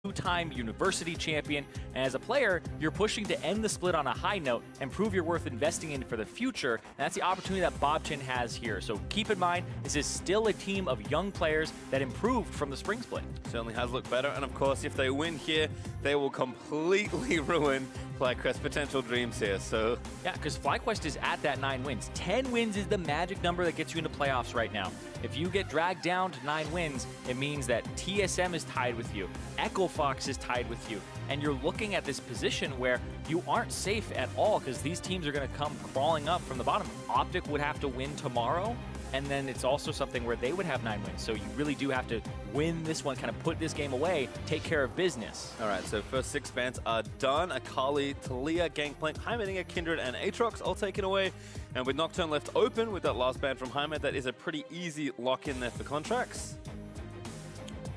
two-time university champion, and as a player, you're pushing to end the split on a high note and prove your worth investing in for the future, and that's the opportunity that Bobchin has here. So keep in mind, this is still a team of young players that improved from the spring split. Certainly has looked better, and of course, if they win here, they will completely ruin FlyQuest's potential dreams here, so... Yeah, because FlyQuest is at that 9 wins. 10 wins is the magic number that gets you into playoffs right now. If you get dragged down to 9 wins, it means that TSM is tied with you, Echo Fox is tied with you, and you're looking at this position where you aren't safe at all because these teams are going to come crawling up from the bottom. Optic would have to win tomorrow, and then it's also something where they would have 9 wins. So you really do have to win this one, kind of put this game away, take care of business. All right, so first 6 bans are done. Akali, Talia, Gangplank, Heimerdinger, Kindred, and Aatrox all taken away. And with Nocturne left open with that last ban from Heimer, that is a pretty easy lock-in there for contracts.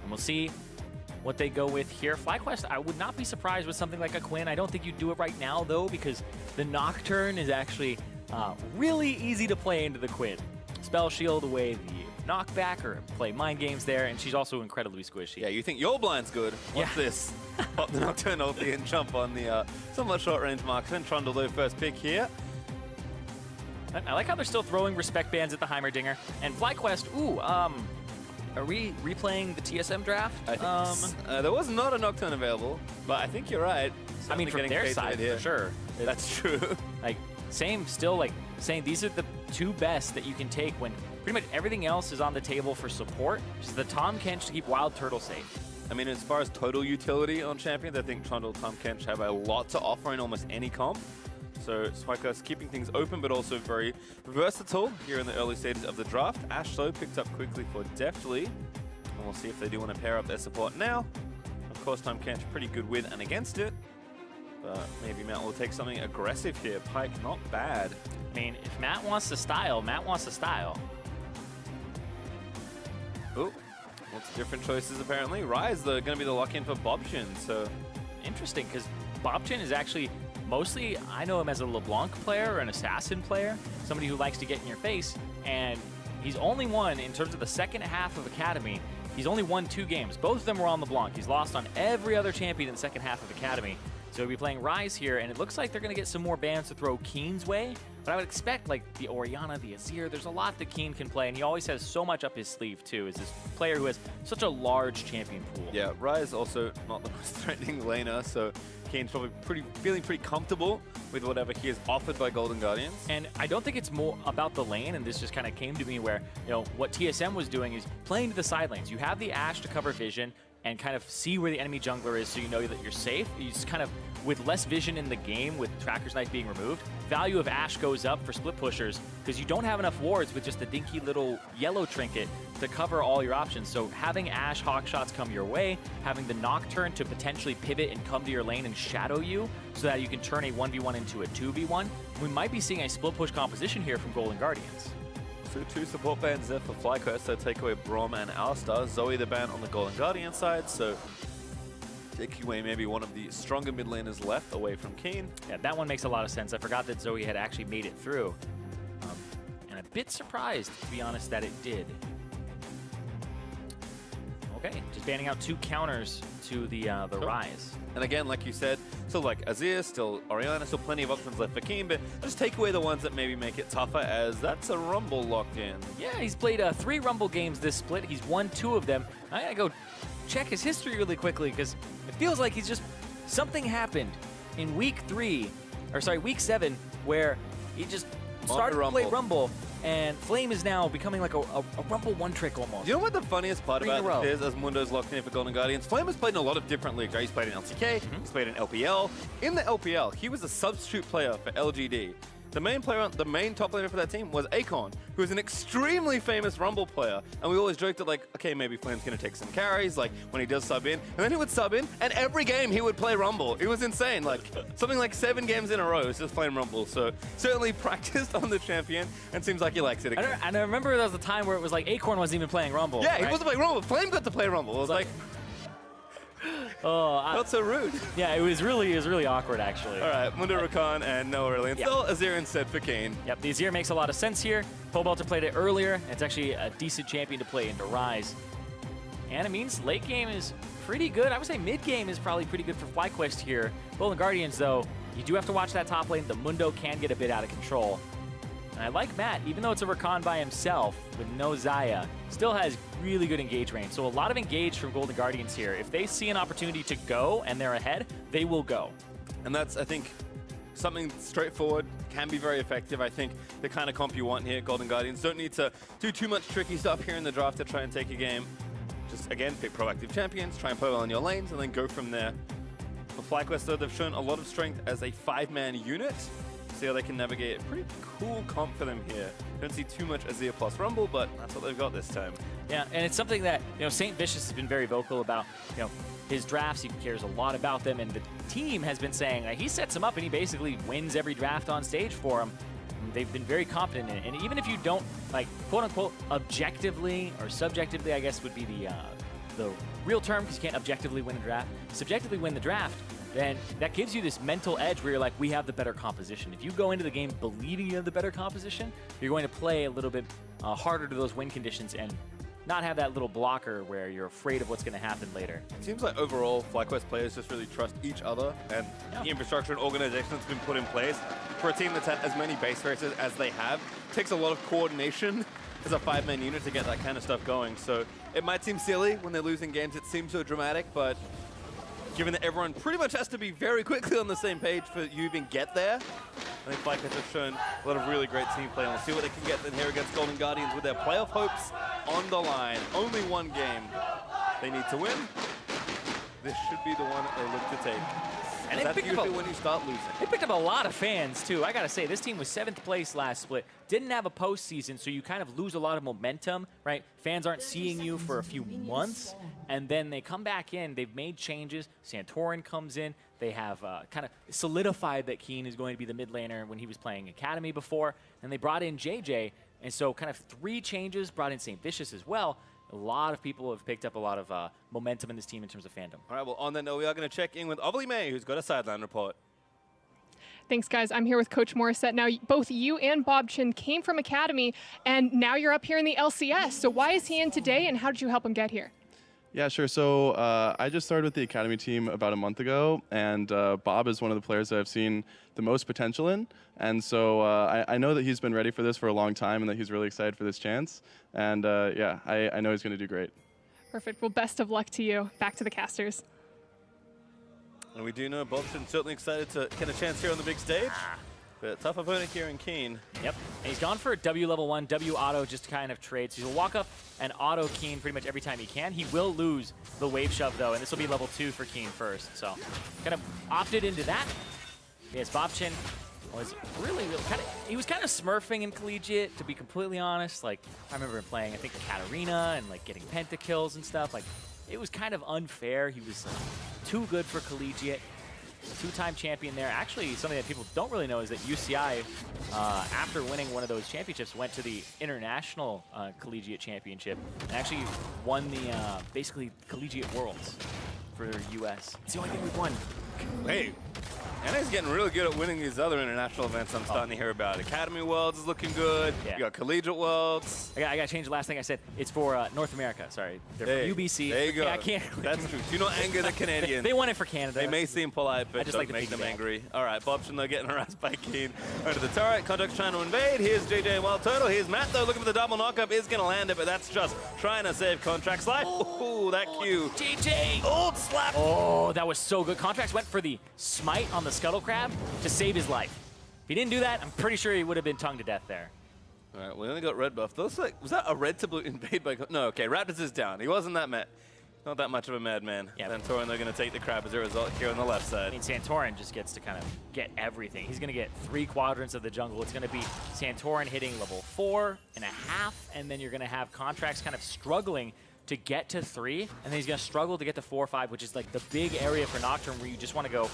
And we'll see what they go with here. FlyQuest, I would not be surprised with something like a Quinn. I don't think you'd do it right now, though, because the Nocturne is actually really easy to play into the Quinn. Spell shield away the knockback or play mind games there, and she's also incredibly squishy. Yeah, you think your blind's good? What's this? Pop the Nocturne ulti and jump on the somewhat short-range marksman. Trundle, though, first pick here. I like how they're still throwing respect bands at the Heimerdinger. And FlyQuest, are we replaying the TSM draft? I think there was not a Nocturne available, but I think you're right. I mean, from their side, for sure. That's true. Like, still like saying these are the 2 best that you can take when pretty much everything else is on the table for support. Just the Tahm Kench to keep Wild Turtle safe. I mean, as far as total utility on champions, I think Trundle, Tahm Kench have a lot to offer in almost any comp. So FlyQuest keeping things open, but also very versatile here in the early stages of the draft. Ashe, though, picked up quickly for Deftly. And we'll see if they do want to pair up their support now. Of course, Tahm Kench pretty good with and against it. But maybe Matt will take something aggressive here. Pyke, not bad. I mean, if Matt wants to style, Matt wants to style. Oh, lots of different choices apparently. Rise, though, going to be the lock-in for Bobchin, so... Interesting, because Bobchin is actually mostly, I know him as a LeBlanc player or an assassin player, somebody who likes to get in your face, and he's only won, in terms of the second half of Academy, he's only won 2 games. Both of them were on LeBlanc. He's lost on every other champion in the second half of Academy. So we'll be playing Rise here, and it looks like they're going to get some more bans to throw Keen's way. But I would expect, like, the Orianna, the Azir, there's a lot that Keen can play, and he always has so much up his sleeve, too, as this player who has such a large champion pool. Yeah, Rise also not the most threatening laner, so Keen's probably feeling pretty comfortable with whatever he is offered by Golden Guardians. And I don't think it's more about the lane, and this just kind of came to me where, you know, what TSM was doing is playing to the side lanes. You have the Ashe to cover vision and kind of see where the enemy jungler is so you know that you're safe. You just kind of, with less vision in the game, with Tracker's Knife being removed, value of Ashe goes up for split pushers because you don't have enough wards with just the dinky little yellow trinket to cover all your options. So having Ashe hawk shots come your way, having the Nocturne to potentially pivot and come to your lane and shadow you so that you can turn a 1v1 into a 2v1, we might be seeing a split push composition here from Golden Guardians. So 2 support bans there for FlyQuest, so take away Braum and Alistar. Zoe the ban on the Golden Guardian side, so taking away maybe one of the stronger mid laners left away from Keen. Yeah, that one makes a lot of sense. I forgot that Zoe had actually made it through. And a bit surprised, to be honest, that it did. Okay, just banning out 2 counters to the Sure. Rise. And again, like you said, still like Azir, still Orianna, still plenty of options left for Keen, but just take away the ones that maybe make it tougher, as that's a Rumble locked in. Yeah, he's played 3 Rumble games this split. He's won 2 of them. I gotta go check his history really quickly because it feels like he's just... Something happened in week 7, where he just started to play Rumble, and Flame is now becoming like a Rumble one-trick almost. You know what the funniest part about this is, as Mundo's locked in for Golden Guardians? Flame has played in a lot of different leagues, right? He's played in LCK, he's played in LPL. In the LPL, he was a substitute player for LGD. The main top laner for that team was Acorn, who is an extremely famous Rumble player. And we always joked that, like, okay, maybe Flame's going to take some carries, like, when he does sub in. And then he would sub in, and every game he would play Rumble. It was insane. Like, something like 7 games in a row is just playing Rumble. So, certainly practiced on the champion, and seems like he likes it again. And I remember there was a time where it was like Acorn wasn't even playing Rumble. Yeah, right? he wasn't playing Rumble. Flame got to play Rumble. It was like oh, not so rude. Yeah, it was really awkward, actually. All right, Mundo Rakan and Noah Aurelian. Yeah. Still Azir instead for Kane. Yep, the Azir makes a lot of sense here. Pobelter played it earlier. It's actually a decent champion to play into Rise. And it means late game is pretty good. I would say mid game is probably pretty good for FlyQuest here. Golden Guardians, though, you do have to watch that top lane. The Mundo can get a bit out of control. And I like Matt, even though it's a Rakan by himself with no Xayah, still has really good engage range. So a lot of engage from Golden Guardians here. If they see an opportunity to go and they're ahead, they will go. And that's, I think, something straightforward, can be very effective. I think the kind of comp you want here, Golden Guardians don't need to do too much tricky stuff here in the draft to try and take a game. Just, again, pick proactive champions, try and play well on your lanes, and then go from there. For FlyQuest, though, they've shown a lot of strength as a 5-man unit. See how they can navigate a pretty cool comp for them here. Don't see too much Azir plus Rumble, but that's what they've got this time. Yeah, and it's something that, St. Vicious has been very vocal about, his drafts. He cares a lot about them, and the team has been saying that he sets them up and he basically wins every draft on stage for them. They've been very confident in it. And even if you don't, quote unquote, objectively or subjectively, I guess would be the real term, because you can't objectively win a draft, subjectively win the draft, then that gives you this mental edge where you're like, we have the better composition. If you go into the game believing you have the better composition, you're going to play a little bit harder to those win conditions and not have that little blocker where you're afraid of what's going to happen later. It seems like overall, FlyQuest players just really trust each other, and the infrastructure and organization that's been put in place for a team that's had as many base races as they have takes a lot of coordination as a 5-man unit to get that kind of stuff going. So it might seem silly when they're losing games. It seems so dramatic, but given that everyone pretty much has to be very quickly on the same page for you even get there, I think FlyQuest have shown a lot of really great team play. And we'll see what they can get in here against Golden Guardians with their playoff hopes on the line. Only one game they need to win. This should be the one they look to take. And that's usually when you start losing. They picked up a lot of fans, too. I got to say, this team was 7th place last split. Didn't have a postseason, so you kind of lose a lot of momentum, right? Fans aren't seeing you for a few months, and then they come back in. They've made changes. Santorin comes in. They have kind of solidified that Keen is going to be the mid laner when he was playing Academy before, and they brought in JJ. And so kind of 3 changes, brought in St. Vicious as well. A lot of people have picked up a lot of momentum in this team in terms of fandom. All right, well, on that note, we are going to check in with Ovely May, who's got a sideline report. Thanks, guys. I'm here with Coach Morissette. Now, both you and Bob Chin came from Academy, and now you're up here in the LCS. So why is he in today, and how did you help him get here? Yeah, sure. So I just started with the Academy team about a month ago, and Bob is one of the players that I've seen the most potential in. And so I know that he's been ready for this for a long time and that he's really excited for this chance. And yeah, I know he's going to do great. Perfect. Well, best of luck to you. Back to the casters. And we do know Bobson's certainly excited to get a chance here on the big stage. But tough opponent here in Keen. Yep, and he's gone for a W level 1, W auto just to kind of trade. So he'll walk up and auto Keen pretty much every time he can. He will lose the wave shove though, and this will be level 2 for Keen first. So kind of opted into that. Yes, Bobchin was really he was kind of smurfing in collegiate, to be completely honest. Like, I remember him playing, I think, Katarina and like getting pentakills and stuff. Like, it was kind of unfair. He was too good for collegiate. 2-time champion there. Actually, something that people don't really know is that UCI, after winning one of those championships, went to the International Collegiate Championship and actually won the, basically, Collegiate Worlds for US. It's the only thing we've won. Hey, NA's getting really good at winning these other international events I'm starting to hear about. Academy Worlds is looking good. Yeah. You got Collegiate Worlds. I got to change the last thing I said. It's for North America. Sorry. They're for UBC. There you go. I can't. That's true. Do not anger the Canadians. They won it for Canada. They may seem polite, but don't make them angry. All right, Bobson, though, getting harassed by Keen. Under the turret, Contract's trying to invade. Here's JJ and Wild Turtle. Here's Matt, though, looking for the double knockup. Is going to land it, but that's just trying to save Contract's life. Ooh, that Q. JJ. Old slap. Oh, that was so good. Contracts went for the smite on the Scuttle Crab to save his life. If he didn't do that, I'm pretty sure he would have been tongue to death there. All right, we only got red buff. Looks like, was that a red to blue invade by... No, okay, Raptors is down. He wasn't that mad. Not that much of a madman. Yeah. Santorin, they're going to take the crab as a result here on the left side. I mean, Santorin just gets to kind of get everything. He's going to get 3 quadrants of the jungle. It's going to be Santorin hitting level 4.5, and then you're going to have Contracts kind of struggling to get to 3, and then he's going to struggle to get to 4 or 5, which is like the big area for Nocturne where you just want to go,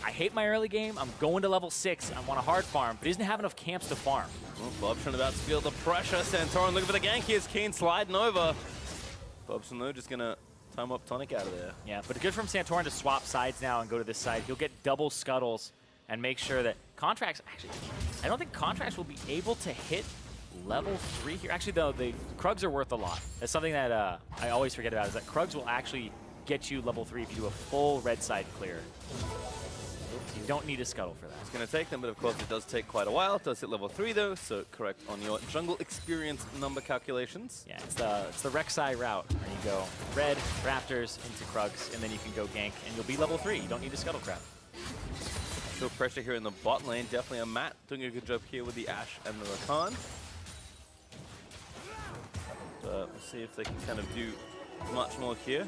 I hate my early game, I'm going to level 6, I want a hard farm, but he doesn't have enough camps to farm. Well, Bobson about to feel the pressure. Santorin looking for the gank. Here's Keen sliding over. Bobson, though, just going to time up Tonic out of there. Yeah, but good from Santorin to swap sides now and go to this side. He'll get double scuttles and make sure that Contracts, actually, I don't think Contracts will be able to hit level 3 here. Actually, though, the Krugs are worth a lot. That's something that I always forget about, is that Krugs will actually get you level 3 if you do a full red side clear. You don't need a scuttle for that. It's going to take them, but of course it does take quite a while. It does hit level 3 though, so correct on your jungle experience number calculations. Yeah, it's the Rek'Sai route where you go red, Raptors into Krugs, and then you can go gank, and you'll be level 3. You don't need a scuttle crap. Still pressure here in the bot lane. Definitely a Matt doing a good job here with the Ashe and the Rakan. We'll see if they can kind of do much more here.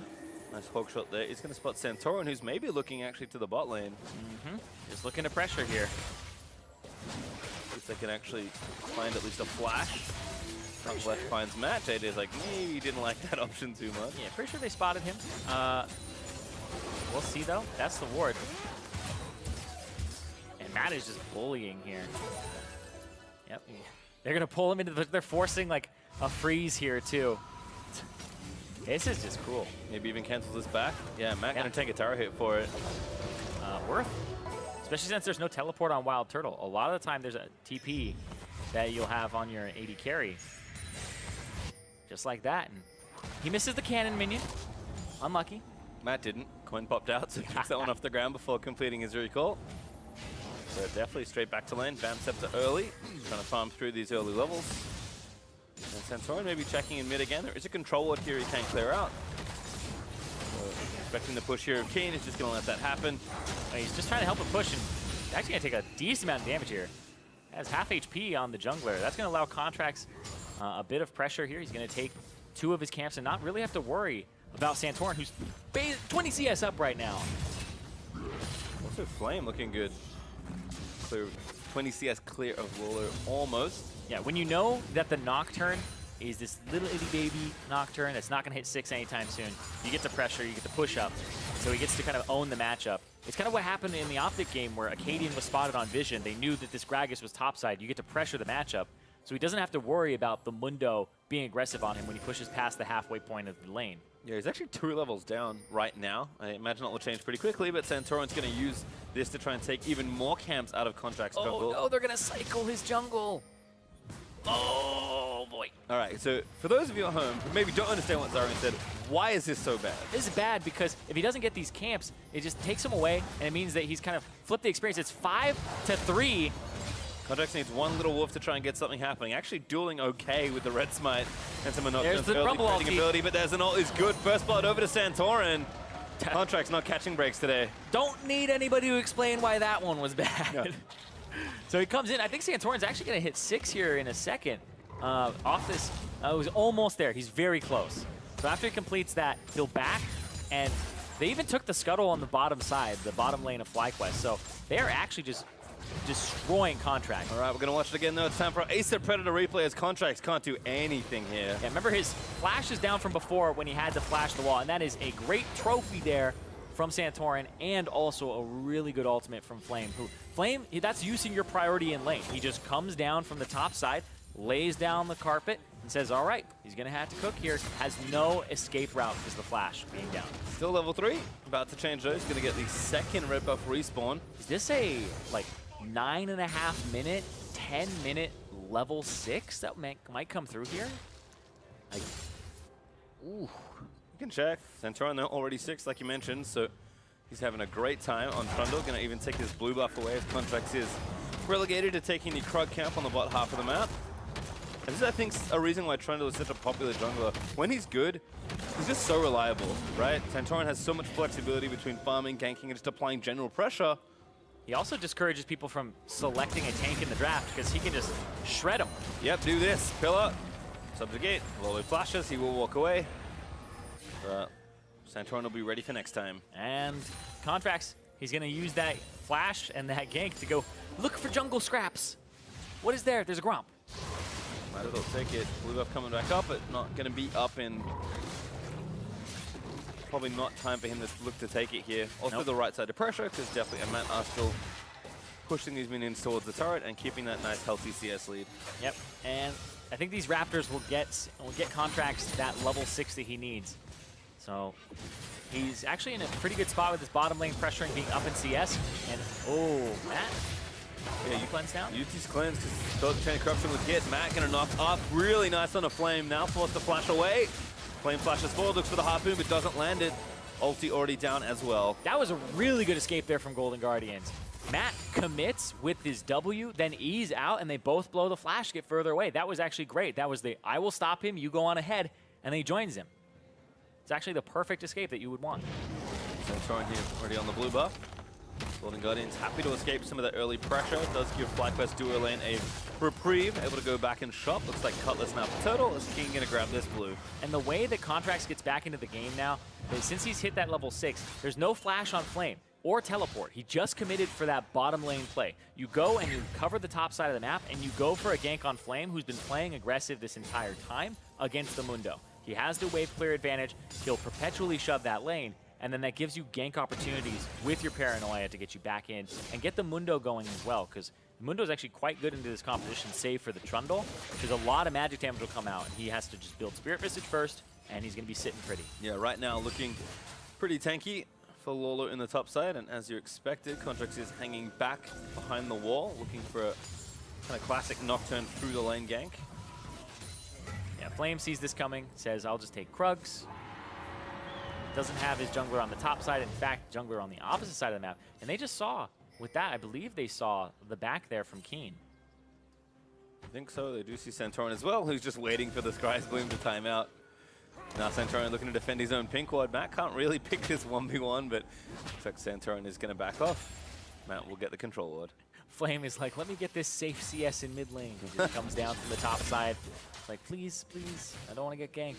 Nice hog shot there. He's going to spot Santorin, who's maybe looking actually to the bot lane. Just looking to pressure here. If they can actually find at least a flash. Top left finds Matt. JJ's like, maybe he didn't like that option too much. Yeah, pretty sure they spotted him. We'll see though. That's the ward. And Matt is just bullying here. Yep. They're going to pull him into they're forcing like a freeze here too. This is just cool. Maybe even cancels this back. Yeah, Matt gonna take a tower hit for it. Worth. Especially since there's no teleport on Wild Turtle. A lot of the time there's a TP that you'll have on your AD carry. Just like that. And he misses the cannon minion. Unlucky. Matt didn't. Coin popped out, so he picks that one off the ground before completing his recall. So definitely straight back to lane. Bam Scepter early. Trying to farm through these early levels. And Santorin maybe checking in mid again. There is a control ward here he can't clear out. So expecting the push here of Keen is just going to let that happen. He's just trying to help him push, and he's actually going to take a decent amount of damage here. Has half HP on the jungler. That's going to allow Contracts a bit of pressure here. He's going to take 2 of his camps and not really have to worry about Santorin, who's 20 CS up right now. Also Flame looking good. Clear 20 CS clear of Lolo almost. Yeah, when you know that the Nocturne is this little itty baby Nocturne that's not going to hit 6 anytime soon, you get to pressure, you get to push up, so he gets to kind of own the matchup. It's kind of what happened in the Optic game where Acadian was spotted on Vision. They knew that this Gragas was topside. You get to pressure the matchup, so he doesn't have to worry about the Mundo being aggressive on him when he pushes past the halfway point of the lane. Yeah, he's actually 2 levels down right now. I imagine that will change pretty quickly, but Santorin's going to use this to try and take even more camps out of Contract's jungle. Oh no, they're going to cycle his jungle. Oh boy. All right, so for those of you at home who maybe don't understand what Zarian said, why is this so bad? This is bad because if he doesn't get these camps, it just takes him away, and it means that he's kind of flipped the experience. It's 5-3. Contracts needs one little wolf to try and get something happening. Actually dueling okay with the red smite and some There's the rumble ability, but there's an ult is good. First blood over to Santorin. Contracts not catching breaks today. Don't need anybody to explain why that one was bad. No. So he comes in. I think Santorin's actually going to hit 6 here in a second. Off this, it was almost there. He's very close. So after he completes that, he'll back, and they even took the scuttle on the bottom side, the bottom lane of FlyQuest. So they are actually just destroying Contract. All right, we're going to watch it again, though. It's time for Acer Predator replay as Contracts can't do anything here. Yeah, remember his flash is down from before when he had to flash the wall, and that is a great trophy there from Santorin, and also a really good ultimate from Flame. Flame, that's using your priority in lane. He just comes down from the top side, lays down the carpet, and says, all right, he's going to have to cook here. Has no escape route because the flash being down. Still level 3, about to change those. Going to get the second red buff respawn. Is this a, like, 9.5 minute, 10-minute level 6 that might come through here? Like, ooh. You can check. Santorin, though, already 6, like you mentioned, so he's having a great time on Trundle. Going to even take his blue buff away as Contracts is relegated to taking the Krug camp on the bot half of the map. And this is, I think, a reason why Trundle is such a popular jungler. When he's good, he's just so reliable, right? Santorin has so much flexibility between farming, ganking, and just applying general pressure. He also discourages people from selecting a tank in the draft because he can just shred them. Yep, do this. Pillar, subjugate, Lolo flashes, he will walk away. Santorin will be ready for next time. And Contracts, he's going to use that flash and that gank to go look for jungle scraps. What is there? There's a Gromp. Might as well take it. Blue buff coming back up, but not going to be up in... Probably not time for him to look to take it here. Also the right side of pressure, because definitely Amat are still pushing these minions towards the turret and keeping that nice healthy CS lead. Yep, and I think these Raptors will get Contracts that level 60 he needs. So he's actually in a pretty good spot with his bottom lane pressuring being up in CS. And oh, Matt Yeah, you cleanse down. UT's cleanse because thought the Chain of Corruption would hit. Matt gonna knock up. Really nice on a Flame. Now forced to flash away. Flame flashes forward, looks for the Harpoon, but doesn't land it. Ulti already down as well. That was a really good escape there from Golden Guardians. Matt commits with his W, then E's out, and they both blow the flash, get further away. That was actually great. That was the, I will stop him, you go on ahead, and then he joins him. It's actually the perfect escape that you would want. Santorin here already on the blue buff. Golden Guardians happy to escape some of that early pressure. Does give FlyQuest duo lane a reprieve, able to go back and shop. Looks like Cutlass now for Turtle. Is King gonna grab this blue? And the way that Contracts gets back into the game now, is since he's hit that level 6, there's no flash on Flame or teleport. He just committed for that bottom lane play. You go and you cover the top side of the map, and you go for a gank on Flame, who's been playing aggressive this entire time against the Mundo. He has the wave clear advantage. He'll perpetually shove that lane, and then that gives you gank opportunities with your Paranoia to get you back in and get the Mundo going as well, because Mundo's actually quite good into this competition, save for the Trundle, because a lot of magic damage will come out, and he has to just build Spirit Visage first, and he's going to be sitting pretty. Yeah, right now looking pretty tanky for Lolo in the top side, and as you expected, Contracts is hanging back behind the wall, looking for a kind of classic Nocturne through the lane gank. Yeah, Flame sees this coming, says, I'll just take Krugs. Doesn't have his jungler on the top side. In fact, jungler on the opposite side of the map. And they just saw, with that, I believe they saw the back there from Keen. I think so. They do see Santorin as well, who's just waiting for the Sky's Bloom to time out. Now Santorin looking to defend his own pink ward. Matt can't really pick this 1v1, but looks like Santorin is going to back off. Matt will get the control ward. Flame is like, let me get this safe CS in mid lane. He just comes down from the top side. Like, please, please, I don't want to get ganked.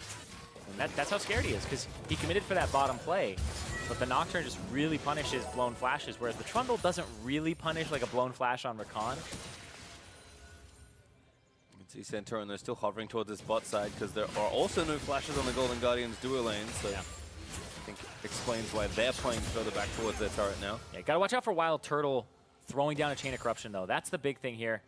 And that's how scared he is, because he committed for that bottom play, but the Nocturne just really punishes blown flashes, whereas the Trundle doesn't really punish like a blown flash on Rakan. You can see Santorin, they're still hovering towards this bot side, because there are also no flashes on the Golden Guardians duo lane, so yeah. I think it explains why they're playing further back towards their turret now. Yeah, gotta watch out for Wild Turtle throwing down a Chain of Corruption, though. That's the big thing here,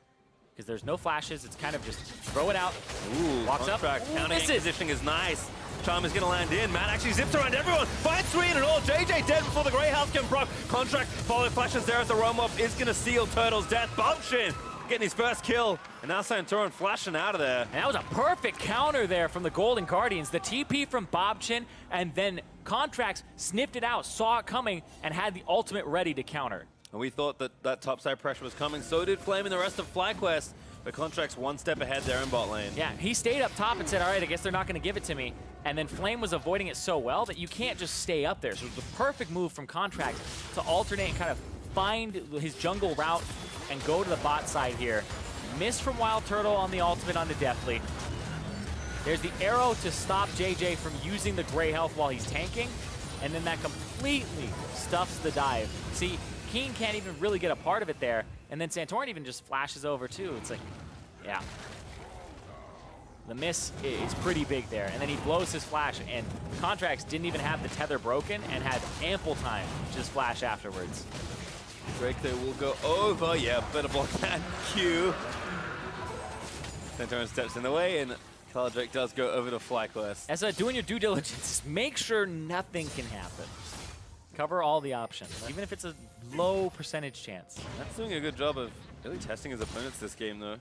because there's no flashes. It's kind of just throw it out. Ooh, walks Contract. up. Counter positioning is nice. Charm is going to land in. Matt actually zips around everyone. Finds 3 and all. JJ dead before the Grey House can proc. Contract follow flashes there as the roam off is going to seal Turtle's death. Bumpshin getting his first kill. And now Santorin flashing out of there. And that was a perfect counter there from the Golden Guardians. The TP from Bobchin, and then Contracts sniffed it out, saw it coming, and had the ultimate ready to counter. And we thought that that topside pressure was coming. So did Flame and the rest of FlyQuest. But Contract's one step ahead there in bot lane. Yeah, he stayed up top and said, all right, I guess they're not going to give it to me. And then Flame was avoiding it so well that you can't just stay up there. So it was the perfect move from Contract to alternate and kind of find his jungle route and go to the bot side here. Miss from Wild Turtle on the ultimate onto Deathly. There's the arrow to stop JJ from using the Grey Health while he's tanking. And then that completely stuffs the dive. See, Keen can't even really get a part of it there. And then Santorin even just flashes over too. It's like, yeah. The miss is pretty big there. And then he blows his flash, and Contracts didn't even have the tether broken and had ample time to just flash afterwards. Drake there will go over. Yeah, better block that Q. Santorin steps in the way, and Drake does go over to FlyQuest. As doing your due diligence, make sure nothing can happen. Cover all the options, even if it's a low percentage chance. That's doing a good job of really testing his opponents this game, though.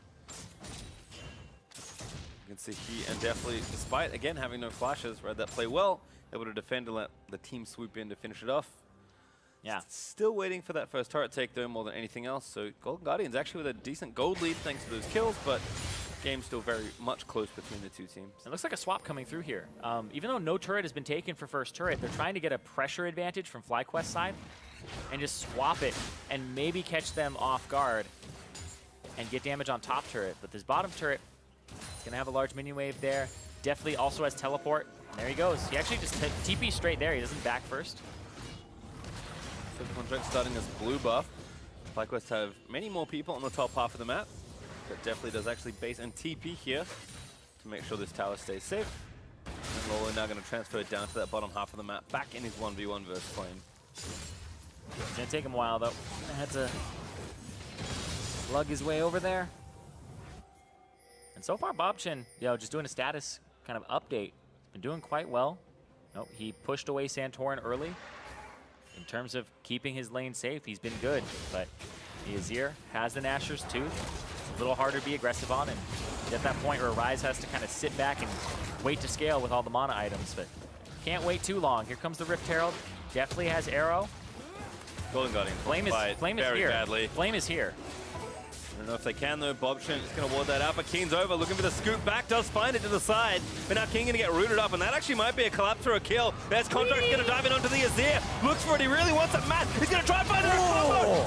You can see he and Deathly, despite, again, having no flashes, read that play well, able to defend and let the team swoop in to finish it off. Yeah. Still waiting for that first turret take, though, more than anything else. So Golden Guardians actually with a decent gold lead thanks to those kills, but game's still very much close between the two teams. It looks like a swap coming through here. Even though no turret has been taken for first turret, they're trying to get a pressure advantage from FlyQuest side and just swap it and maybe catch them off guard and get damage on top turret. But this bottom turret is going to have a large minion wave there. Definitely also has teleport. And there he goes. He actually just TP straight there. He doesn't back first. So Contract starting as blue buff. FlyQuest have many more people on the top half of the map. But Deathly does actually base and TP here to make sure this tower stays safe. And Lolo now going to transfer it down to that bottom half of the map, back in his 1v1 versus Flame. It's going to take him a while, though. I had to lug his way over there. And so far, Bobchin, just doing a status kind of update. He's been doing quite well. Nope, he pushed away Santorin early. In terms of keeping his lane safe, he's been good. But The Azir has the Nashor's Tooth. It's a little harder to be aggressive on, and at that point where Ryze has to kind of sit back and wait to scale with all the mana items, but can't wait too long. Here comes the Rift Herald. Definitely has arrow. Golden Guardian Flame is very here. badly. Flame is here. I don't know if they can though. Bobchin is going to ward that out, but Keen's over, looking for the scoop back, does find it to the side, but now King going to get rooted up, and that actually might be a collapse or a kill. There's Contract going to dive in onto the Azir, looks for it, he really wants it, Matt, he's going to try and find it,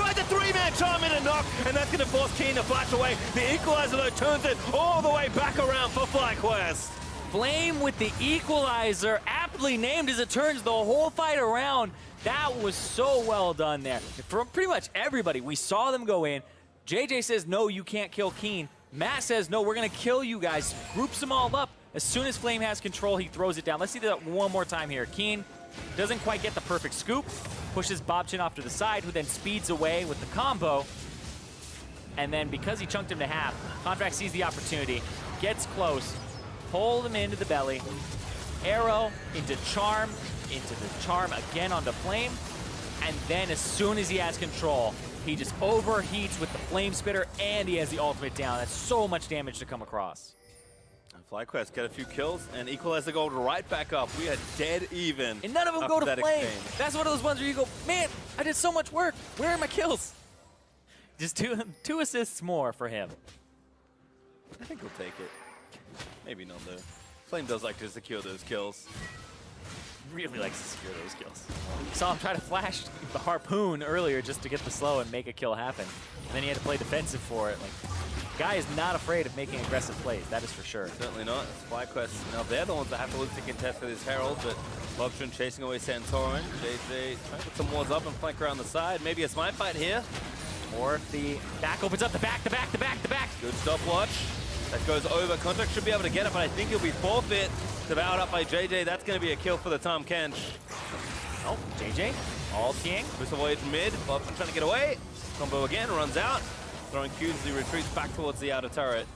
right, the 3-man charm in a knock, and that's going to force Keen to flash away. The Equalizer though turns it all the way back around for FlyQuest. Flame with the Equalizer, aptly named as it turns the whole fight around. That was so well done there. From pretty much everybody, we saw them go in. JJ says, no, you can't kill Keen. Matt says, no, we're going to kill you guys. Groups them all up. As soon as Flame has control, he throws it down. Let's see that one more time here. Keen doesn't quite get the perfect scoop. Pushes Bobchin off to the side, who then speeds away with the combo. And then because he chunked him to half, Contract sees the opportunity, gets close, pulled him into the belly. Arrow into Charm again onto Flame. And then as soon as he has control, he just overheats with the Flame Spitter, and he has the ultimate down. That's so much damage to come across. And FlyQuest get a few kills and equalize the gold right back up. We are dead even. And none of them go to Flame. Exchange. That's one of those ones where you go, man, I did so much work. Where are my kills? Just two assists more for him. I think he'll take it. Maybe not though. Flame does like to secure those kills. Really likes to secure those kills. Saw him try to flash the harpoon earlier just to get the slow and make a kill happen. And then he had to play defensive for it. Like, guy is not afraid of making aggressive plays, that is for sure. Certainly not. It's FlyQuest. Now they're the ones that have to look to contest for this Herald, but Bobchin chasing away Santorin. JJ trying to put some wards up and flank around the side. Maybe a smite fight here. Or if the back opens up, the back. Good stopwatch. That goes over. Contract should be able to get it, but I think he'll be forfeit. Devoured up by JJ. That's going to be a kill for the Tahm Kench. Oh, JJ, all-teeing. Missile Voyage mid. Bobchin trying to get away. Combo again, runs out. Throwing Qs as he retreats back towards the outer turret.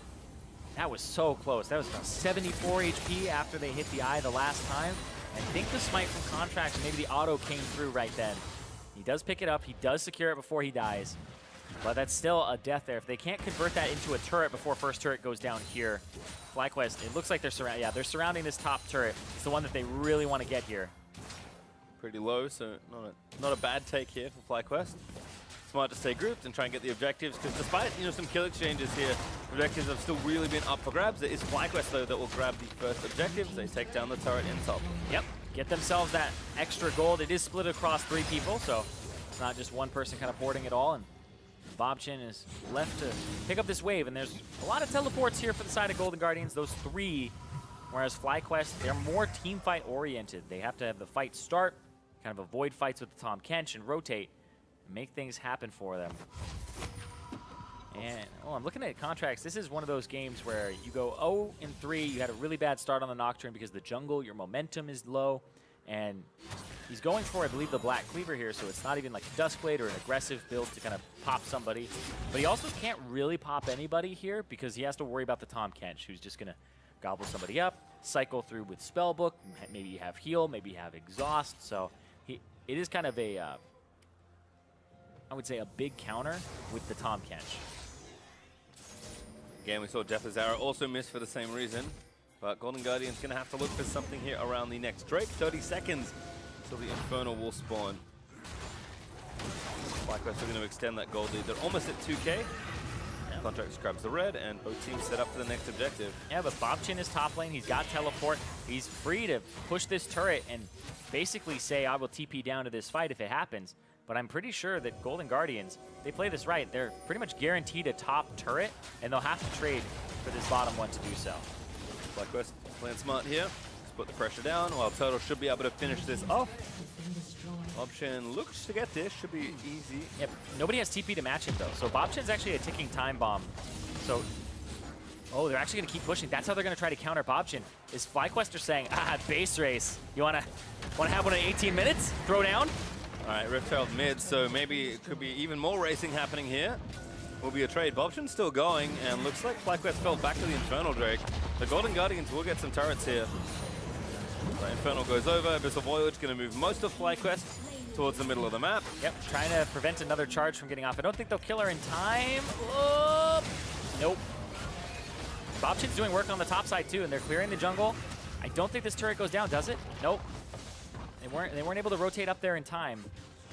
That was so close. That was about 74 HP after they hit the eye the last time. I think the smite from Contract, maybe the auto came through right then. He does pick it up. He does secure it before he dies. But that's still a death there. If they can't convert that into a turret before first turret goes down here, FlyQuest, it looks like they're surrounding this top turret. It's the one that they really want to get here. Pretty low, so not a bad take here for FlyQuest. Smart to stay grouped and try and get the objectives, because despite some kill exchanges here, objectives have still really been up for grabs. It is FlyQuest though that will grab the first objectives. They take down the turret in top. Yep, get themselves that extra gold. It is split across 3 people, so it's not just one person kind of hoarding it all. And Bobchin is left to pick up this wave, and there's a lot of teleports here for the side of Golden Guardians, those 3, whereas FlyQuest, they're more team fight oriented. They have to have the fight start, kind of avoid fights with the Tahm Kench and rotate, and make things happen for them. And I'm looking at contracts. This is one of those games where you go 0-3, you had a really bad start on the Nocturne because the jungle, your momentum is low, and he's going for, I believe, the Black Cleaver here, so it's not even like a Duskblade or an aggressive build to kind of pop somebody. But he also can't really pop anybody here because he has to worry about the Tahm Kench, who's just going to gobble somebody up, cycle through with Spellbook, maybe you have Heal, maybe you have Exhaust. So it is kind of a, I would say, a big counter with the Tahm Kench. Again, we saw Death's Arrow also miss for the same reason. But Golden Guardian's going to have to look for something here around the next Drake. 30 seconds till the Infernal will spawn. FlyQuest are going to extend that gold lead. They're almost at 2K. Yeah. Contract just grabs the red, and both teams set up for the next objective. Yeah, but Bobchin is top lane. He's got teleport. He's free to push this turret and basically say, I will TP down to this fight if it happens. But I'm pretty sure that Golden Guardians, they play this right. They're pretty much guaranteed a top turret, and they'll have to trade for this bottom one to do so. FlyQuest playing smart here. Let's put the pressure down, while Turtle should be able to finish this off. Bobchin looks to get this, should be easy. Yep, nobody has TP to match him though. So Bobchin's actually a ticking time bomb. So, they're actually gonna keep pushing. That's how they're gonna try to counter Bobchin. Is FlyQuest are saying, base race. You wanna have one in 18 minutes? Throw down? All right, Rift Herald mid, so maybe it could be even more racing happening here. Will be a trade. Bobchin's still going, and looks like FlyQuest fell back to the Infernal Drake. The Golden Guardians will get some turrets here. The Infernal goes over. Abyssal Voyage going to move most of FlyQuest towards the middle of the map. Yep, trying to prevent another charge from getting off. I don't think they'll kill her in time. Oh, nope. Bobchin's doing work on the top side too, and they're clearing the jungle. I don't think this turret goes down, does it? Nope. They weren't able to rotate up there in time.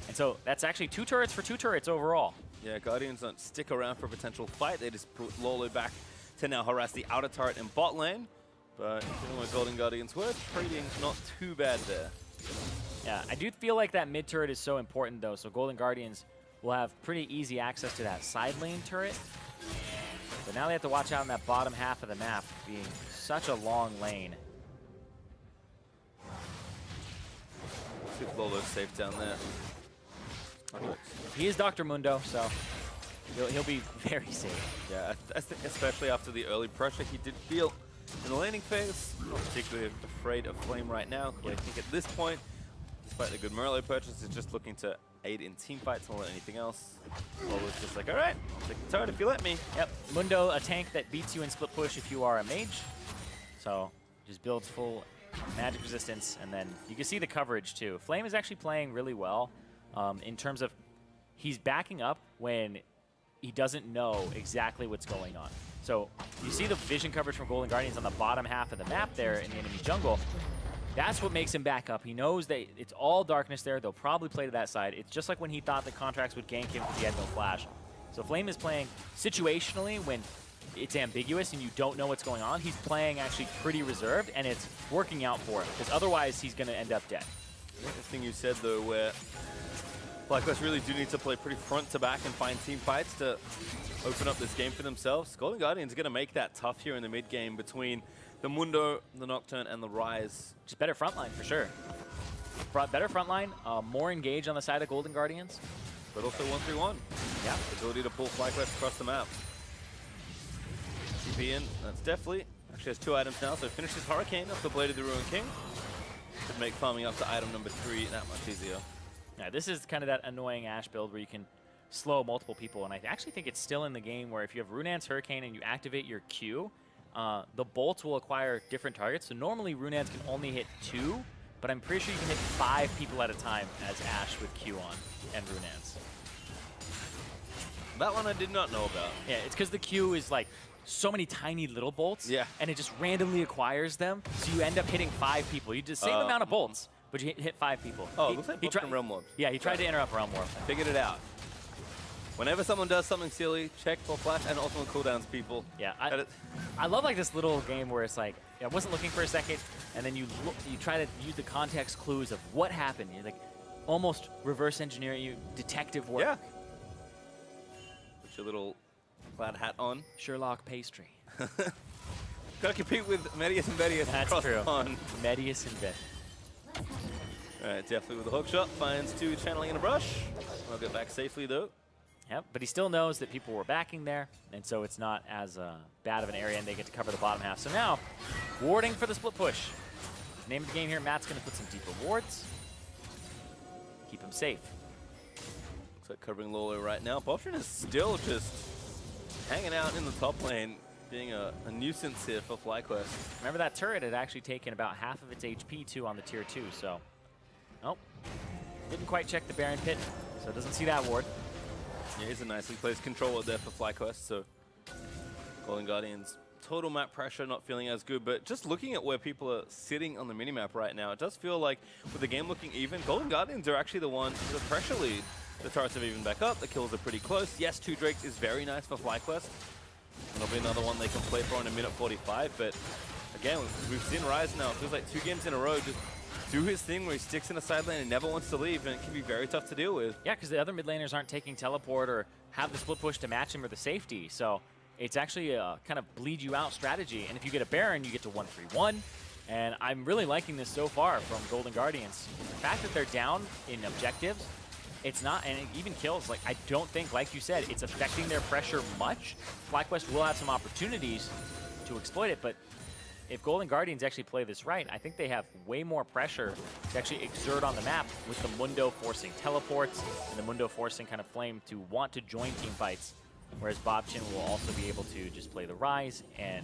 And so that's actually 2 turrets for 2 turrets overall. Yeah, Guardians don't stick around for a potential fight. They just put Lolo back to now harass the outer turret in bot lane. But given where Golden Guardians were, trading not too bad there. Yeah, I do feel like that mid turret is so important though, so Golden Guardians will have pretty easy access to that side lane turret. But now they have to watch out in that bottom half of the map, being such a long lane. See if Lolo's safe down there. He is Dr. Mundo, so he'll be very safe. Yeah, I think especially after the early pressure he did feel in the laning phase. Not particularly afraid of Flame right now. But I think at this point, despite the good Merlo purchase, is just looking to aid in team fights more than anything else. Lolo's just like, all right, I'll take the turret if you let me. Yep, Mundo, a tank that beats you in split push if you are a mage. So just builds full magic resistance, and then you can see the coverage too. Flame is actually playing really well in terms of he's backing up when he doesn't know exactly what's going on. So you see the vision coverage from Golden Guardians on the bottom half of the map there in the enemy jungle. That's what makes him back up. He knows that it's all darkness there. They'll probably play to that side. It's just like when he thought the contracts would gank him because he had no flash. So Flame is playing situationally when it's ambiguous and you don't know what's going on. He's playing actually pretty reserved, and it's working out for him because otherwise he's going to end up dead. The thing you said though, where FlyQuest really do need to play pretty front to back and find team fights to open up this game for themselves. Golden Guardians are going to make that tough here in the mid game between the Mundo, the Nocturne, and the Rise. Just better frontline for sure. Better frontline, more engaged on the side of Golden Guardians. But also 1-3-1. Yeah. Ability to pull FlyQuest across the map. TP in, that's definitely. Actually has 2 items now, so finishes Hurricane off the Blade of the Ruined King. Should make farming up to item number 3 that much easier. Yeah, this is kind of that annoying Ashe build where you can slow multiple people, and I actually think it's still in the game where if you have Runan's Hurricane and you activate your Q, the bolts will acquire different targets. So normally Runan's can only hit 2, but I'm pretty sure you can hit 5 people at a time as Ashe with Q on and Runan's. That one I did not know about. Yeah, it's because the Q is like so many tiny little bolts, yeah, and it just randomly acquires them, so you end up hitting 5 people. You just same amount of bolts, but you hit 5 people. Oh, it looks like he tried Realm Warp. Yeah, he tried to interrupt Realm Warp. Figured it out. Whenever someone does something silly, check for flash and ultimate cooldowns, people. Yeah, I love like this little game where it's like, I wasn't looking for a second, and then you try to use the context clues of what happened. You like almost reverse engineer you, detective work. Yeah. Put your little plaid hat on. Sherlock pastry. Gotta compete with Medius and Medius. That's true. Medius and Bet. Alright, definitely with the hook shot. Finds 2 channeling in a brush. I'll get back safely though. Yep, but he still knows that people were backing there, and so it's not as bad of an area, and they get to cover the bottom half. So now, warding for the split push. Name of the game here, Matt's going to put some deeper wards. Keep him safe. Looks like covering Lolo right now. Bobchin is still just hanging out in the top lane, being a nuisance here for FlyQuest. Remember that turret had actually taken about half of its HP too on the tier 2, so... Nope. Didn't quite check the Baron Pit, so doesn't see that ward. Yeah, he's a nicely placed controller there for FlyQuest, so Golden Guardians, total map pressure, not feeling as good, but just looking at where people are sitting on the minimap right now, it does feel like with the game looking even, Golden Guardians are actually the ones with the pressure lead. The turrets have even back up, the kills are pretty close. Yes, 2 Drakes is very nice for FlyQuest. There'll be another one they can play for in a minute 45, but again, we've seen Rise now. It feels like 2 games in a row, just do his thing where he sticks in the side lane and never wants to leave, and it can be very tough to deal with. Yeah, because the other mid laners aren't taking teleport or have the split push to match him or the safety, so it's actually a kind of bleed you out strategy. And if you get a Baron, you get to 1-3-1, and I'm really liking this so far from Golden Guardians. The fact that they're down in objectives, it's not, and it even kills, like I don't think, like you said, it's affecting their pressure much. FlyQuest will have some opportunities to exploit it, but if Golden Guardians actually play this right, I think they have way more pressure to actually exert on the map with the Mundo forcing teleports and the Mundo forcing kind of Flame to want to join team fights, whereas Bobchin will also be able to just play the Rise and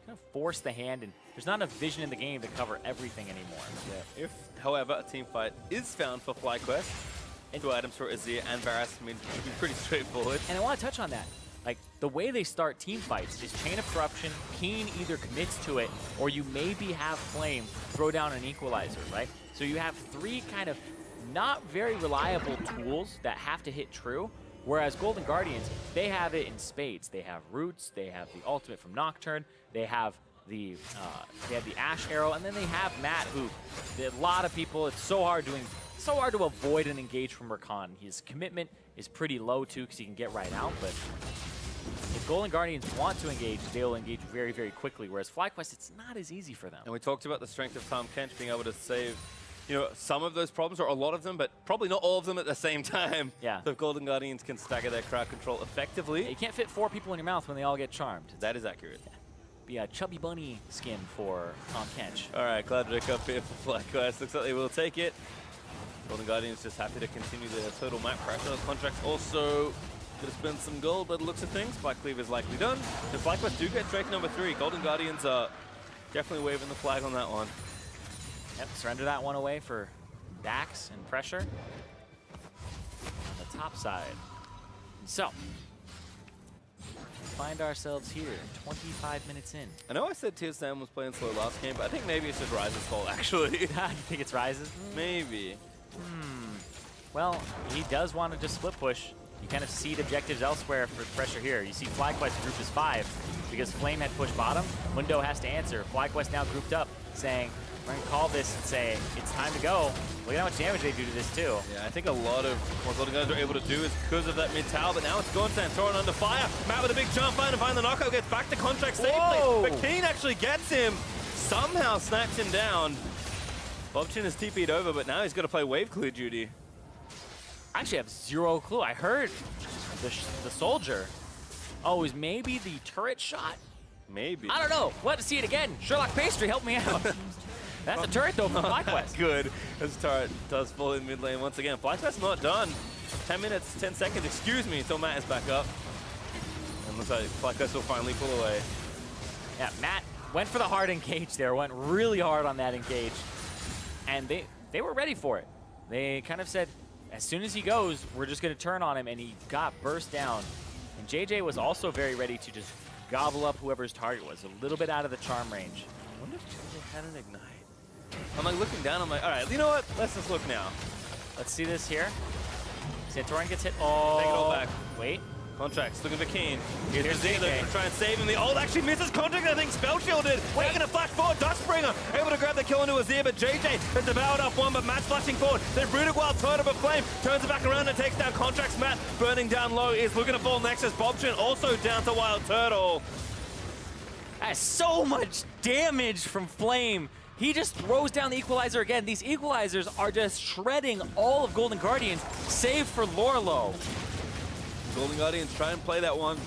kind of force the hand, and there's not enough vision in the game to cover everything anymore. Yeah. If, however, a team fight is found for FlyQuest, and 2 items for Azir and Varus, I mean, it be pretty straightforward. And I want to touch on that. Like, the way they start team fights is Chain of Corruption, Keen either commits to it, or you maybe have Flame throw down an equalizer, right? So you have 3 kind of not very reliable tools that have to hit true, whereas Golden Guardians, they have it in spades. They have Roots, they have the ultimate from Nocturne, they have the Ash Arrow, and then they have Matt, who a lot of people, it's so hard to avoid an engage from Rakan. His commitment is pretty low too, because he can get right out, but if Golden Guardians want to engage, they'll engage very, very quickly, whereas FlyQuest, it's not as easy for them. And we talked about the strength of Tahm Kench being able to save, you know, some of those problems, or a lot of them, but probably not all of them at the same time. Yeah. So if Golden Guardians can stagger their crowd control effectively. You can't fit 4 people in your mouth when they all get charmed. That is accurate. Be a chubby bunny skin for Tahm Kench. All right, Cloudrick up here for FlyQuest. Looks like they will take it. Golden Guardians just happy to continue their total map pressure. The contract's also going to spend some gold by the looks of things. Black Cleave is likely done. The FlyQuest do get Drake number 3. Golden Guardians are definitely waving the flag on that one. Yep, surrender that one away for Dax and pressure on the top side. So, we find ourselves here 25 minutes in. I know I said TSM was playing slow last game, but I think maybe it's just Rise's fault, actually. You think it's Rises? Maybe. Well, he does want to just split push. You kind of seed objectives elsewhere for pressure here. You see FlyQuest group is 5 because Flame had pushed bottom. Mundo has to answer. FlyQuest now grouped up saying, we're going to call this and say, it's time to go. Look at how much damage they do to this too. Yeah, I think a lot of what Golden Guardians are able to do is because of that mid tower, but now it's gone. Santorin under fire. Matt with a big jump, find the knockout, gets back to contract safely. Whoa. But Keen actually gets him, somehow snacks him down. Bobchin has TP'd over, but now he's got to play wave clear duty. I actually have 0 clue. I heard the soldier. Oh, is maybe the turret shot? Maybe. I don't know. We'll have to see it again. Sherlock Pastry, help me out. That's a turret though from FlyQuest. Good. This turret does fall in mid lane once again. FlyQuest not done. 10 minutes, 10 seconds, excuse me, until Matt is back up. And looks like FlyQuest will finally pull away. Yeah, Matt went for the hard engage there, went really hard on that engage. And they were ready for it. They kind of said, as soon as he goes, we're just going to turn on him, and he got burst down. And JJ was also very ready to just gobble up whoever's target was, a little bit out of the charm range. I wonder if JJ had an ignite. I'm like looking down, I'm like, all right, you know what? Let's just look now. Let's see this here. Santorin gets hit. Oh, take it all back. Wait. Contracts looking for Keen. Here's Azir JJ. to try and save him. The ult actually misses Contract, I think spell shielded. They're going to flash forward. Dustspringer able to grab the kill into Azir, but JJ has devoured off one, but Matt's flashing forward. Then Runic Wild turn up a flame, turns it back around and takes down Contracts. Matt burning down low is looking to fall Nexus. Bobchin also down to Wild Turtle. That's so much damage from Flame. He just throws down the equalizer again. These equalizers are just shredding all of Golden Guardians, save for Lorlo. Golden Guardians try and play that one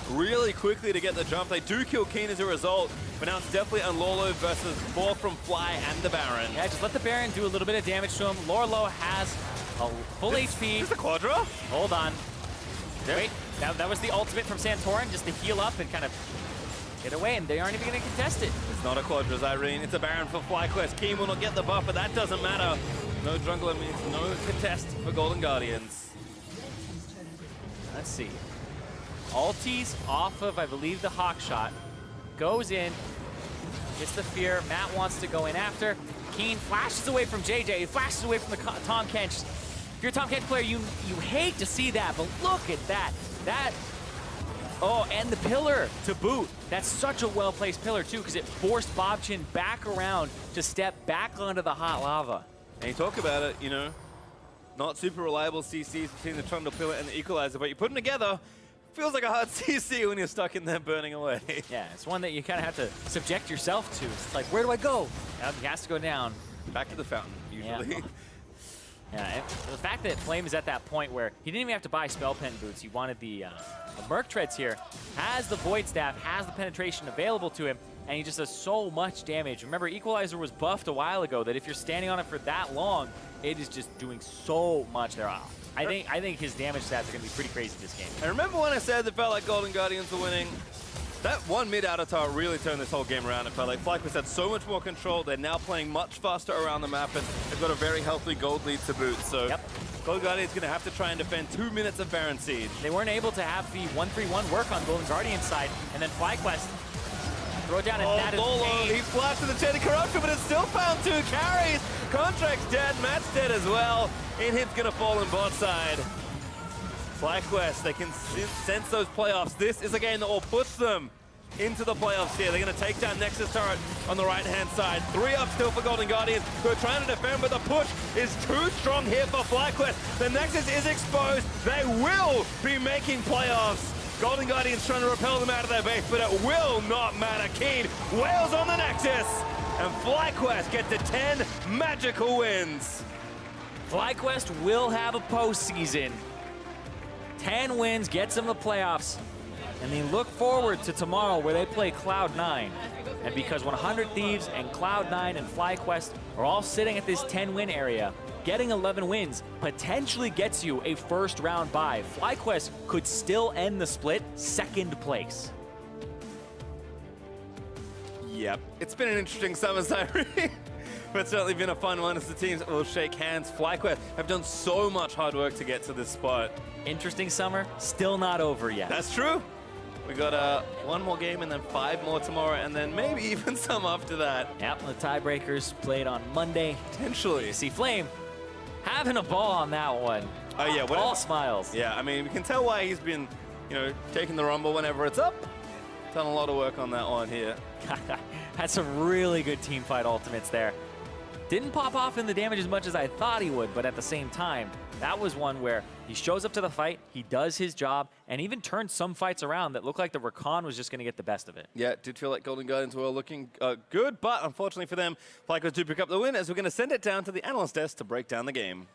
really quickly to get the jump. They do kill Keen as a result, but now it's definitely Lorlo versus 4 from Fly and the Baron. Yeah, just let the Baron do a little bit of damage to him. Lorlo has a full HP. Is this the Quadra? Hold on. Wait, that was the ultimate from Santorin, just to heal up and kind of get away, and they aren't even going to contest it. It's not a Quadra, Irene. It's a Baron for FlyQuest. Keen will not get the buff, but that doesn't matter. No jungler means no contest for Golden Guardians. Let's see. Altis off of, I believe, the Hawk shot. Goes in. Gets the fear. Matt wants to go in after. Keen flashes away from JJ. He flashes away from the Tahm Kench. If you're a Tahm Kench player, you hate to see that, but look at that. Oh, and the pillar to boot. That's such a well-placed pillar, too, because it forced Bobchin back around to step back onto the hot lava. And you talk about it, you know, not super reliable CCs between the Trundle Pillar and the Equalizer, but you put them together, feels like a hard CC when you're stuck in there burning away. Yeah, it's one that you kind of have to subject yourself to. It's like, where do I go? He has to go down. Back to the fountain, usually. Yeah. Yeah, the fact that Flame is at that point where he didn't even have to buy Spell Pen boots. He wanted the Merc Treads here, has the Void Staff, has the penetration available to him, and he just does so much damage. Remember, Equalizer was buffed a while ago that if you're standing on it for that long, it is just doing so much there. I think his damage stats are going to be pretty crazy this game. I remember when I said it felt like Golden Guardians were winning. That one mid outer tower really turned this whole game around. It felt like FlyQuest had so much more control. They're now playing much faster around the map, and they've got a very healthy gold lead to boot. So Golden Guardian's going to have to try and defend 2 minutes of Baron Siege. They weren't able to have the 1-3-1 work on Golden Guardian's side, and then FlyQuest throw down, and that is Bolo, pain. he flashed to the chain of corruption, but it's still found 2 carries. Contract's dead, Matt's dead as well. Inhib's going to fall on bot side. FlyQuest, they can sense those playoffs. This is a game that will push them into the playoffs here. They're going to take down Nexus turret on the right-hand side. 3 up still for Golden Guardians, who are trying to defend, but the push is too strong here for FlyQuest. The Nexus is exposed. They will be making playoffs. Golden Guardians trying to repel them out of their base, but it will not matter. Keen wails on the Nexus, and FlyQuest get to 10 magical wins. FlyQuest will have a postseason. 10 wins gets them the playoffs. And they look forward to tomorrow where they play Cloud9. And because 100 Thieves and Cloud9 and FlyQuest are all sitting at this 10-win area, getting 11 wins potentially gets you a first-round bye. FlyQuest could still end the split second place. Yep. It's been an interesting summer, Cyrene. But it's certainly been a fun one as the teams will shake hands. FlyQuest have done so much hard work to get to this spot. Interesting summer, still not over yet. That's true. We got 1 more game and then 5 more tomorrow, and then maybe even some after that. Yep, the tiebreakers played on Monday. Potentially. You see Flame having a ball on that one. Oh yeah, all smiles. Yeah, I mean, we can tell why he's been, taking the rumble whenever it's up. Done a lot of work on that one here. Had some really good team fight ultimates there. Didn't pop off in the damage as much as I thought he would, but at the same time, that was one where he shows up to the fight, he does his job, and even turned some fights around that looked like the Rakan was just going to get the best of it. Yeah, it did feel like Golden Guardians were looking good, but unfortunately for them, FlyQuest do pick up the win, as we're going to send it down to the analyst desk to break down the game.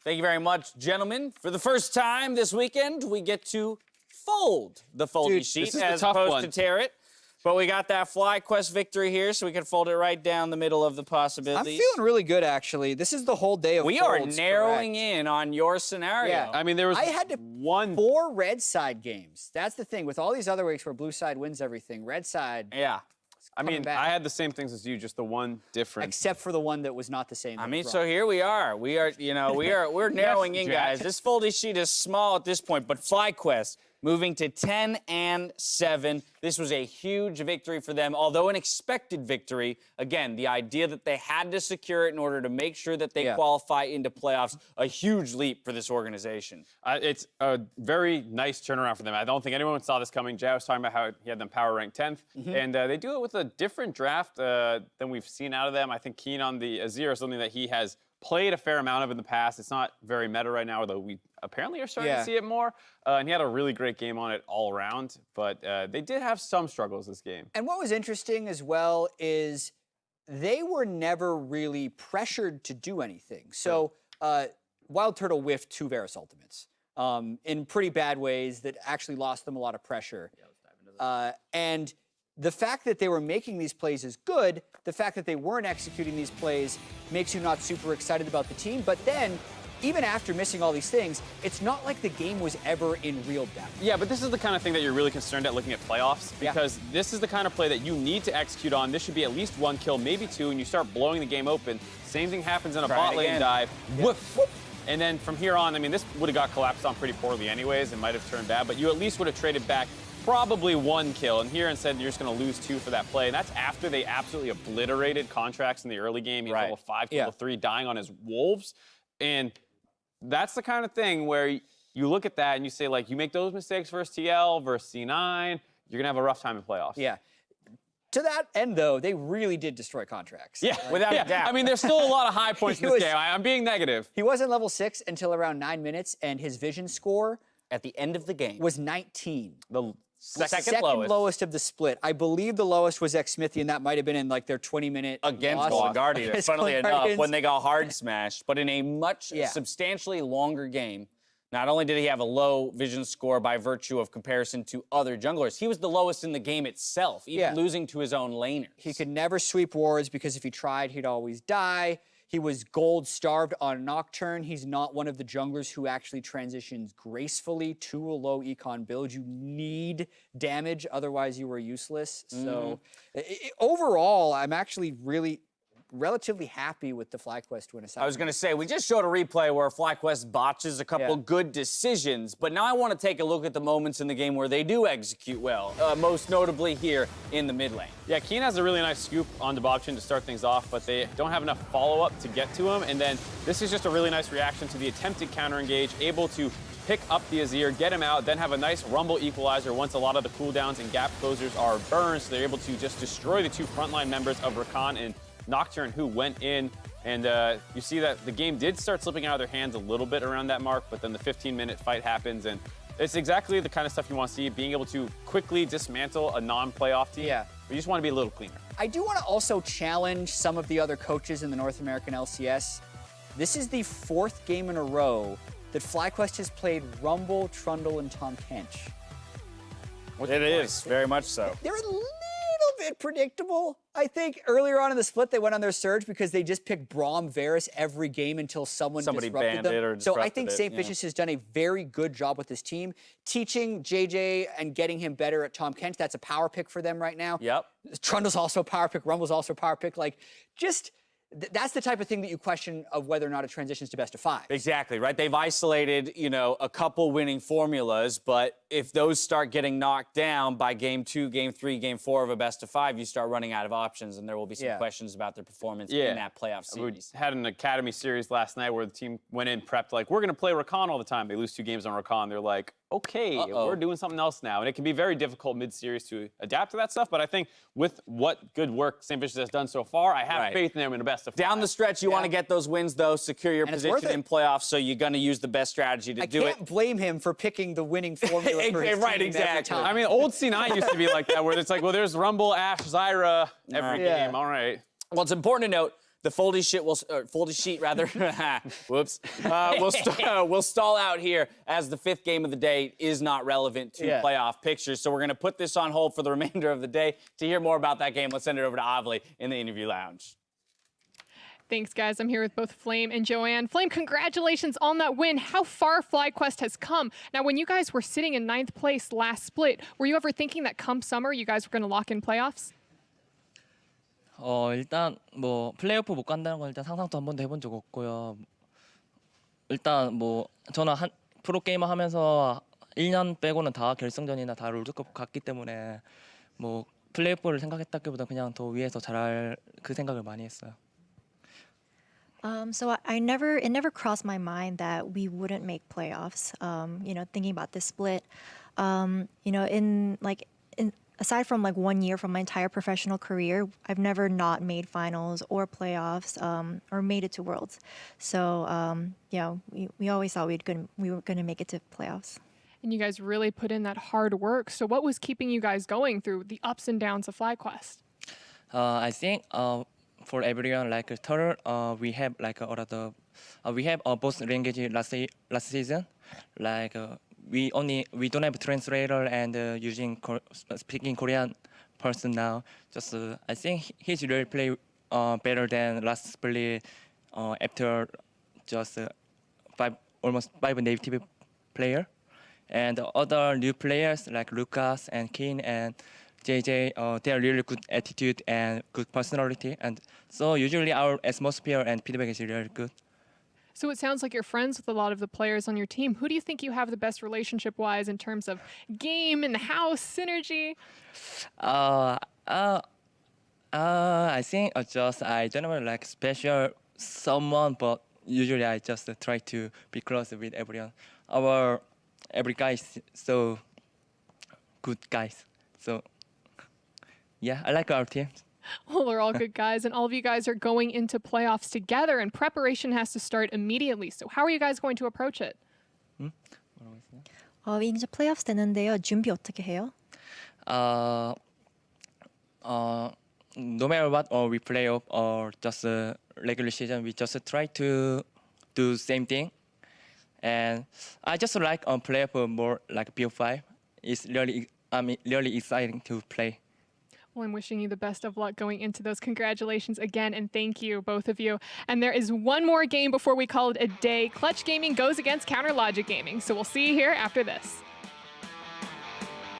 Thank you very much, gentlemen. For the first time this weekend, we get to fold the foldy sheet as opposed to tear it. But we got that FlyQuest victory here, so we can fold it right down the middle of the possibilities. I'm feeling really good, actually. This is the whole day of We folds, are narrowing in on your scenario. Yeah. I mean, there was I had 4 red side games. That's the thing. With all these other weeks where blue side wins everything, red side... Yeah. I mean, back. I had the same things as you, just the one difference. Except for the one that was not the same. I mean, so here we are. We're narrowing in, guys. This foldy sheet is small at this point, but FlyQuest moving to 10-7. This was a huge victory for them, although an expected victory. Again, the idea that they had to secure it in order to make sure that they qualify into playoffs, a huge leap for this organization. It's a very nice turnaround for them. I don't think anyone saw this coming. Jay was talking about how he had them power ranked 10th, and they do it with a different draft than we've seen out of them. I think Keen on the Azir is something that he has played a fair amount of in the past. It's not very meta right now, although we apparently are starting to see it more. And he had a really great game on it all around, but they did have some struggles this game. And what was interesting as well is they were never really pressured to do anything. So Wild Turtle whiffed 2 Varus ultimates in pretty bad ways that actually lost them a lot of pressure. Yeah, let's dive into that. And the fact that they were making these plays is good. The fact that they weren't executing these plays makes you not super excited about the team. But then, even after missing all these things, it's not like the game was ever in real doubt. Yeah, but this is the kind of thing that you're really concerned at looking at playoffs, because this is the kind of play that you need to execute on. This should be at least 1 kill, maybe 2, and you start blowing the game open. Same thing happens in a bot lane dive. Woof, whoop. And then from here on, I mean, this would have got collapsed on pretty poorly anyways. It might have turned bad, but you at least would have traded back probably 1 kill. And here instead, you're just going to lose 2 for that play. And that's after they absolutely obliterated Contracts in the early game. He's level 5, level 3, dying on his wolves. And that's the kind of thing where you look at that and you say, like, you make those mistakes versus TL, versus C9, you're going to have a rough time in playoffs. Yeah. To that end, though, they really did destroy Contracts. Yeah, without a doubt. I mean, there's still a lot of high points in this game. I'm being negative. He wasn't level 6 until around 9 minutes, and his vision score At the end of the game. was 19. The second lowest. Of the split. I believe the lowest was Xmithy, and that might have been in like their 20-minute Against Golden Guardians, funnily enough, when they got hard smashed. But in a much substantially longer game, not only did he have a low vision score by virtue of comparison to other junglers, he was the lowest in the game itself, even losing to his own laners. He could never sweep wards because if he tried, he'd always die. He was gold starved on Nocturne. He's not one of the junglers who actually transitions gracefully to a low econ build. You need damage, otherwise you are useless. So overall, I'm actually relatively happy with the FlyQuest win. I was going to say, we just showed a replay where FlyQuest botches a couple good decisions, but now I want to take a look at the moments in the game where they do execute well, most notably here in the mid lane. Yeah, Keen has a really nice scoop on Debobchin to start things off, but they don't have enough follow-up to get to him, and then this is just a really nice reaction to the attempted counter-engage, able to pick up the Azir, get him out, then have a nice Rumble equalizer once a lot of the cooldowns and gap closers are burned, so they're able to just destroy the two frontline members of Rakan and Nocturne, who went in, and you see that the game did start slipping out of their hands a little bit around that mark, but then the 15-minute fight happens, and it's exactly the kind of stuff you want to see, being able to quickly dismantle a non-playoff team. Yeah. But you just want to be a little cleaner. I do want to also challenge some of the other coaches in the North American LCS. This is the 4th game in a row that FlyQuest has played Rumble, Trundle, and Tom Kench. It is, very much so. They're a little bit predictable. I think earlier on in the split, they went on their surge because they just picked Braum Varus every game until somebody banned them. it or so I disrupted think it, St. Vicious has done a very good job with this team, teaching JJ and getting him better at Tom Kench. That's a power pick for them right now. Yep. Trundle's also a power pick. Rumble's also a power pick. Like, just... that's the type of thing that you question of whether or not it transitions to best of 5. Exactly, right? They've isolated, you know, a couple winning formulas, but if those start getting knocked down by game 2, game 3, game 4 of a best of 5, you start running out of options, and there will be some questions about their performance in that playoff series. We had an Academy series last night where the team went in prepped like, we're going to play Rakan all the time. They lose 2 games on Rakan. They're like, okay, we're doing something else now. And it can be very difficult mid-series to adapt to that stuff, but I think with what good work St. Vicious has done so far, I have faith in them in a best of 5. Down the stretch, you want to get those wins, though, secure your position in playoffs, so you're going to use the best strategy to do it. I can't blame him for picking the winning formula for his right, team exactly. every time. I mean, old C9 used to be like that, where it's like, well, there's Rumble, Ashe, Zyra every game. All right. Well, it's important to note, the foldy sheet rather, whoops, will stall out here as the 5th game of the day is not relevant to playoff pictures. So we're going to put this on hold for the remainder of the day. To hear more about that game, let's send it over to Avli in the interview lounge. Thanks, guys. I'm here with both Flame and Joanne. Flame, congratulations on that win. How far FlyQuest has come. Now, when you guys were sitting in 9th place last split, were you ever thinking that come summer you guys were going to lock in playoffs? 일단 뭐 플레이오프 못 간다는 건 일단 상상도 한 번도 해본 적 없고요. 일단 뭐 저는 한 프로게이머 하면서 1년 빼고는 다 결승전이나 다 롤드컵 갔기 때문에 뭐 플레이오프를 생각했다기보다 그냥 더 위에서 잘할 그 생각을 많이 했어요. So it never crossed my mind that we wouldn't make playoffs. You know, thinking about this split, you know, aside from like 1 year from my entire professional career, I've never not made finals or playoffs or made it to Worlds. So you know, we always thought we were gonna make it to playoffs. And you guys really put in that hard work. So what was keeping you guys going through the ups and downs of FlyQuest? I think for everyone like total, we have like we have both language last season, like. We don't have a translator and using speaking Korean person now. Just I think he's really play better than last split after just almost 5 native player, and other new players like Lucas and Keen and JJ, they are really good attitude and good personality, and so usually our atmosphere and feedback is really good. So it sounds like you're friends with a lot of the players on your team. Who do you think you have the best relationship-wise in terms of game and house synergy? I think I don't know like special someone, but usually I just try to be close with everyone. Every guy is so good guys. So yeah, I like our team. Well, they're all good guys, and all of you guys are going into playoffs together, and preparation has to start immediately. So how are you guys going to approach it? 이제 플레이오프 되는데요. 준비 어떻게 해요? No matter what, or we play up or just regular season, we just try to do same thing. And I just like play up more like BO5. It's really exciting to play. Well, I'm wishing you the best of luck going into those. Congratulations again, and thank you, both of you. And there is one more game before we call it a day. Clutch Gaming goes against Counter Logic Gaming, so we'll see you here after this.